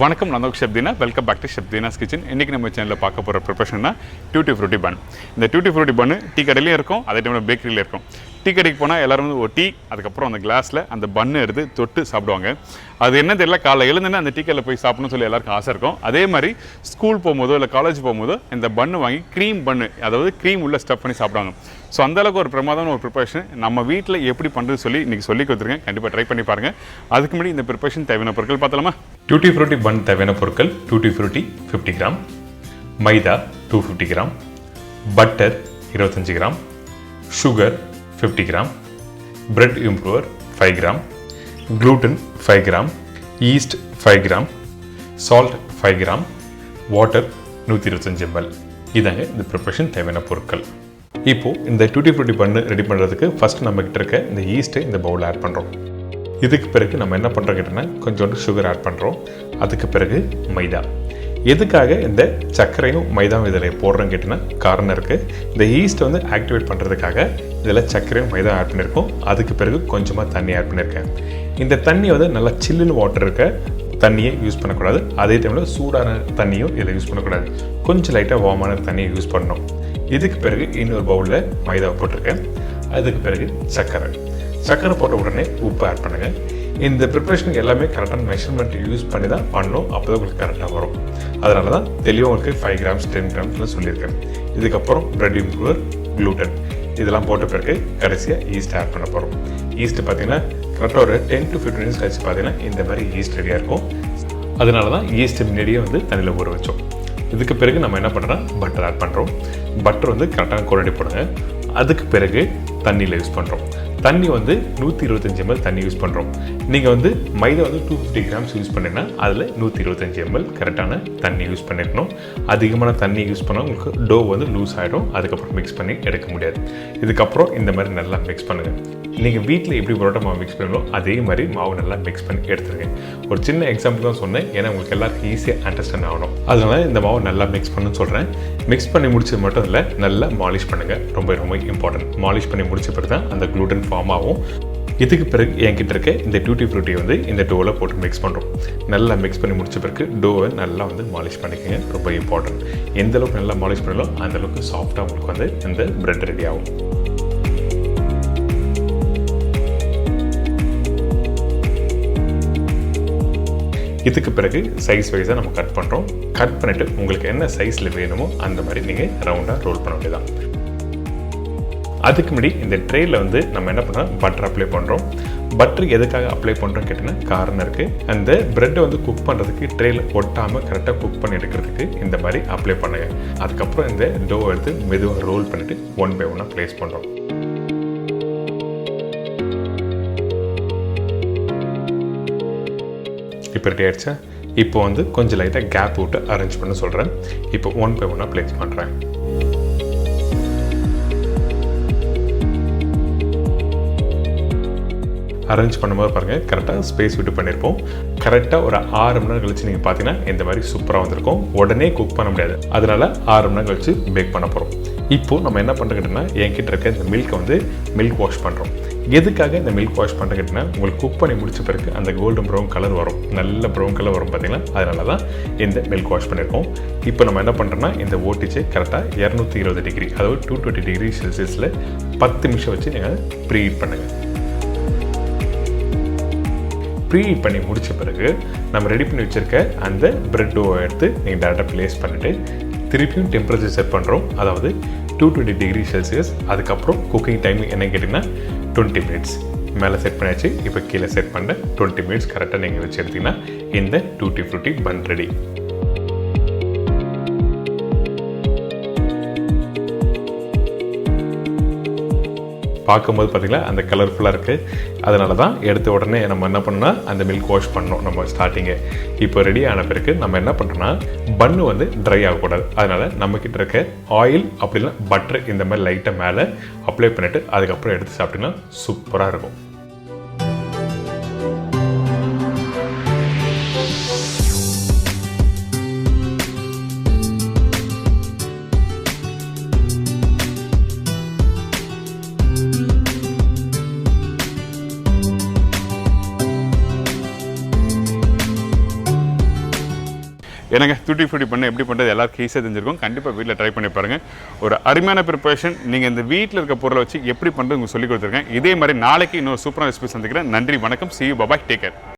வணக்கம், நான் Chef Deena. Welcome back to Chef Deena's Kitchen. இன்னைக்கு நம்ம சேனல்ல பார்க்க போற ப்ரிப்பரேஷன்னா Tutti Frutti Bun. இந்த Tutti Frutti Bun டீ கடையிலயும் இருக்கும், அதே டைம்ல பேக்கரியில இருக்கும். டீ கடைக்கு போனால் எல்லாரும் வந்து ஒரு டீ, அதுக்கப்புறம் அந்த கிளாஸில் அந்த பன்னு எடுத்து தொட்டு சாப்பிடுவாங்க. அது என்ன தெரியல, காலைல எழுந்துன்னு அந்த டீ கடையில் போய் சாப்பிடணும்னு சொல்லி எல்லாருக்கும் ஆசை இருக்கும். அதே மாதிரி ஸ்கூல் போகும்போதோ இல்லை காலேஜ் போகும்போதோ இந்த பன்னு வாங்கி க்ரீம் பன்னு, அதாவது க்ரீம் உள்ள ஸ்டஃப் பண்ணி சாப்பிடுவாங்க. ஸோ அந்தளவுக்கு ஒரு பிரமாதமான ஒரு ப்ரிப்பரேஷன் நம்ம வீட்டில் எப்படி பண்ணுறது சொல்லி இன்றைக்கி சொல்லி கொடுத்துருக்கேன். கண்டிப்பாக ட்ரை பண்ணி பாருங்கள். அதுக்கு முன்னாடி இந்த ப்ரிப்பரேஷன் தேவையான பொருட்கள் பார்த்தலாமா? Tutti Frutti Bun தேவையான பொருட்கள்: Tutti Frutti 50 கிராம், மைதா 250 gram, butter 25 gram, sugar 50 gram, bread improver 5 gram, gluten 5 gram, yeast 5 gram, salt 5 gram, water 125 ml. இதாங்க இந்த ப்ரிப்பரேஷன் தேவையான பொருட்கள். இப்போது இந்த Tutti Frutti Bun ரெடி பண்ணுறதுக்கு ஃபஸ்ட்டு நம்மக்கிட்ட இருக்க இந்த ஈஸ்ட்டை இந்த பவுலில் ஆட் பண்ணுறோம். இதுக்கு பிறகு நம்ம என்ன பண்ணுறோம் கேட்டோன்னா கொஞ்சோண்டு சுகர் ஆட் பண்ணுறோம். அதுக்கு பிறகு மைதா. எதுக்காக இந்த சர்க்கரையும் மைதாவும் இதில் போடுறோன்னு கேட்டிங்கன்னா காரணம் இருக்குது. இந்த ஈஸ்ட்டை வந்து ஆக்டிவேட் பண்ணுறதுக்காக இதில் சர்க்கரையும் மைதா ஆட் பண்ணியிருக்கோம். அதுக்கு பிறகு கொஞ்சமாக தண்ணி ஆட் பண்ணியிருக்கேன். இந்த தண்ணி வந்து நல்லா சில்லுன்னு வாட்டர் இருக்க தண்ணியை யூஸ் பண்ணக்கூடாது. அதே டைமில் சூடான தண்ணியும் இதில் யூஸ் பண்ணக்கூடாது. கொஞ்சம் லைட்டாக வார்மான தண்ணியை யூஸ் பண்ணணும். இதுக்கு பிறகு இன்னொரு பவுலில் மைதாவை போட்டிருக்கேன். அதுக்கு பிறகு சர்க்கரை போட்ட உடனே உப்பு ஆட் பண்ணுங்கள். இந்த ப்ரிப்பரேஷனுக்கு எல்லாமே கரெக்டான மெஷர்மெண்ட் யூஸ் பண்ணி தான் பண்ணணும். அப்போ தான் உங்களுக்கு கரெக்டாக வரும். அதனால தான் தெளிவாக உங்களுக்கு 5 கிராம்ஸ் 10 கிராம்ஸ்லாம் சொல்லியிருக்கேன். இதுக்கப்புறம் பிரெட் இம்ப்ரூவர், gluten இதெல்லாம் போட்ட பிறகு கடைசியாக ஈஸ்ட் ஆட் பண்ண போகிறோம். ஈஸ்ட்டு பார்த்தீங்கன்னா கரெக்டாக ஒரு 10 to 15 மினிட்ஸ் கழிச்சு பார்த்தீங்கன்னா இந்த மாதிரி ஈஸ்ட் ரெடியாக இருக்கும். அதனால தான் ஈஸ்ட் முன்னாடியே வந்து தண்ணியில் ஊற வச்சோம். இதுக்கு பிறகு நம்ம என்ன பண்ணுறோம், பட்டர் ஆட் பண்ணுறோம். பட்டர் வந்து கரெக்டான குவாலிட்டி போடுங்க. அதுக்கு பிறகு தண்ணியில் யூஸ் பண்ணுறோம். தண்ணி வந்து 125 ml தண்ணி யூஸ் பண்ணுறோம். நீங்கள் வந்து மைதா வந்து 250 கிராம்ஸ் யூஸ் பண்ணிங்கன்னா அதில் 125 ml கரெக்டான தண்ணி யூஸ் பண்ணியிருக்கணும். அதிகமான தண்ணி யூஸ் பண்ணால் உங்களுக்கு டோ வந்து லூஸ் ஆகிடும். அதுக்கப்புறம் மிக்ஸ் பண்ணி எடுக்க முடியாது. இதுக்கப்புறம் இந்த மாதிரி நல்லா மிக்ஸ் பண்ணுங்கள். நீங்கள் வீட்டில் எப்படி பரோட்டா மாவு மிக்ஸ் பண்ணணும் அதே மாதிரி மாவு நல்லா மிக்ஸ் பண்ணி எடுத்துருங்க. ஒரு சின்ன எக்ஸாம்பிள் தான் சொன்னேன், ஏன்னா உங்களுக்கு எல்லாருக்கும் ஈஸியாக அண்டர்ஸ்டாண்ட் ஆகணும். அதனால இந்த மாவு நல்லா மிக்ஸ் பண்ணுன்னு சொல்கிறேன். மிக்ஸ் பண்ணி முடிச்சது மட்டும் இல்லை, நல்லா மாலிஷ் பண்ணுங்கள். ரொம்ப ரொம்ப இம்பார்ட்டன்ட். மாலிஷ் பண்ணி முடிச்ச பிறகு தான் அந்த gluten ஃபார்ம் ஆகும். இதுக்கு பிறகு என்கிட்ட இருக்க இந்த Tutti Frutti வந்து இந்த டோவில் போட்டு மிக்ஸ் பண்ணுறோம். நல்லா மிக்ஸ் பண்ணி முடிச்ச பிறகு டோவை நல்லா வந்து மாலிஷ் பண்ணிக்கோங்க. ரொம்ப இம்பார்ட்டன்ட். எந்த அளவுக்கு நல்லா மாலிஷ் பண்ணலாம் அந்தளவுக்கு சாஃப்டாக உங்களுக்கு வந்து இந்த பிரெட் ரெடி ஆகும். இதுக்கு பிறகு சைஸ் வைஸாக நம்ம கட் பண்ணுறோம். கட் பண்ணிவிட்டு உங்களுக்கு என்ன சைஸில் வேணுமோ அந்த மாதிரி நீங்கள் ரவுண்டாக ரோல் பண்ண வேண்டியதான். அதுக்கு முன்னாடி இந்த ட்ரேயில் வந்து நம்ம என்ன பண்ணுறோம், பட்டர் அப்ளை பண்ணுறோம். பட்டர் எதுக்காக அப்ளை பண்ணுறோன்னு கேட்டிங்கன்னா காரணம் இருக்குது. அந்த ப்ரெட்டை வந்து குக் பண்ணுறதுக்கு ட்ரேயில் ஒட்டாமல் கரெக்டாக குக் பண்ணி எடுக்கிறதுக்கு இந்த மாதிரி அப்ளை பண்ணுங்கள். அதுக்கப்புறம் இந்த டோ எடுத்து மெதுவாக ரோல் பண்ணிவிட்டு 1 by 1 ப்ளேஸ் பண்ணுறோம். இப்போ ரெடி ஆகிடுச்சா? இப்போ வந்து கொஞ்சம் லைட்டாக கேப் விட்டு அரேஞ்ச் பண்ண சொல்கிறேன். இப்போ 1 by 1 ப்ளேஸ் பண்ணுறேன். அரேஞ்ச் பண்ணும்போது பாருங்கள், கரெக்டாக ஸ்பேஸ் விட்டு பண்ணியிருப்போம். கரெக்டாக ஒரு 6 மணி நேரம் கழிச்சு நீங்கள் பார்த்தீங்கன்னா இந்த மாதிரி சூப்பராக வந்திருக்கும். உடனே குக் பண்ண முடியாது, அதனால் 6 மணி நேரம் கழிச்சு பேக் பண்ண போகிறோம். இப்போது நம்ம என்ன பண்ணுறோன்னா, என்கிட்ட இருக்க இந்த மில்கை வந்து மில்க் வாஷ் பண்ணுறோம். எதுக்காக இந்த மில்க் வாஷ் பண்ணுறதுன்னா, உங்களுக்கு குக் பண்ணி முடிச்ச பிறகு அந்த கோல்டன் ப்ரௌன் கலர் வரும், நல்ல ப்ரௌன் கலர் வரும் பார்த்தீங்களா? அதனால தான் இந்த மில்க் வாஷ் பண்ணியிருக்கோம். இப்போ நம்ம என்ன பண்ணுறோன்னா, இந்த ஓட்டிச்சு கரெக்டாக 220 டிகிரி, அதாவது 220 டிகிரி செல்சியஸில் 10 நிமிஷம் வச்சு நீங்கள் ப்ரீ ஹீட் பண்ணுங்கள். ப்ரீ ஹீட் பண்ணி முடித்த பிறகு நம்ம ரெடி பண்ணி வச்சுருக்க அந்த பிரெட் டோவை எடுத்து நீங்கள் டேரெக்டாக ப்ளேஸ் பண்ணிவிட்டு திருப்பியும் டெம்பரேச்சர் செட் பண்ணுறோம். அதாவது 220 டிகிரி செல்சியஸ். அதுக்கப்புறம் குக்கிங் டைம் என்ன கேட்டிங்கன்னா 20 மினிட்ஸ். மேலே செட் பண்ணியாச்சு. இப்போ கீழே செட் பண்ண 20 மினிட்ஸ் கரெக்டாக நீங்கள் வச்சு எடுத்திங்கன்னா இந்த Tutti Frutti Bun ரெடி. பார்க்கும்போது பார்த்திங்களா அந்த கலர்ஃபுல்லாக இருக்குது. அதனால தான் எடுத்த உடனே நம்ம என்ன பண்ணோம்னா அந்த மில்க் வாஷ் பண்ணோம் நம்ம ஸ்டார்டிங்கே. இப்போ ரெடி ஆன பிறகு நம்ம என்ன பண்ணுறோன்னா, பன்னு வந்து ட்ரை ஆகக்கூடாது. அதனால் நம்மக்கிட்ட இருக்க ஆயில் அப்படின்னா பட்டர் இந்த மாதிரி லைட்டாக மேலே அப்ளை பண்ணிவிட்டு அதுக்கப்புறம் எடுத்து சாப்பிட்டிங்கன்னா சூப்பராக இருக்கும். எனக்கு டூட்டி ஃப்ரூட்டி பண்ண எப்படி பண்ணுறது எல்லாருக்கும் ஈஸியாக தெரிஞ்சிருக்கும். கண்டிப்பாக வீட்டில் ட்ரை பண்ணி பாருங்கள். ஒரு அருமையான ப்ரிப்பரேஷன். நீங்கள் இந்த வீட்டில் இருக்க பொருளை வச்சு எப்படி பண்ணுறது உங்களுக்கு சொல்லி கொடுத்துருக்கேன். இதே மாதிரி நாளைக்கு இன்னொரு சூப்பரான ரெசிபி சந்திக்கிறேன். நன்றி, வணக்கம். See you, bye bye, take care.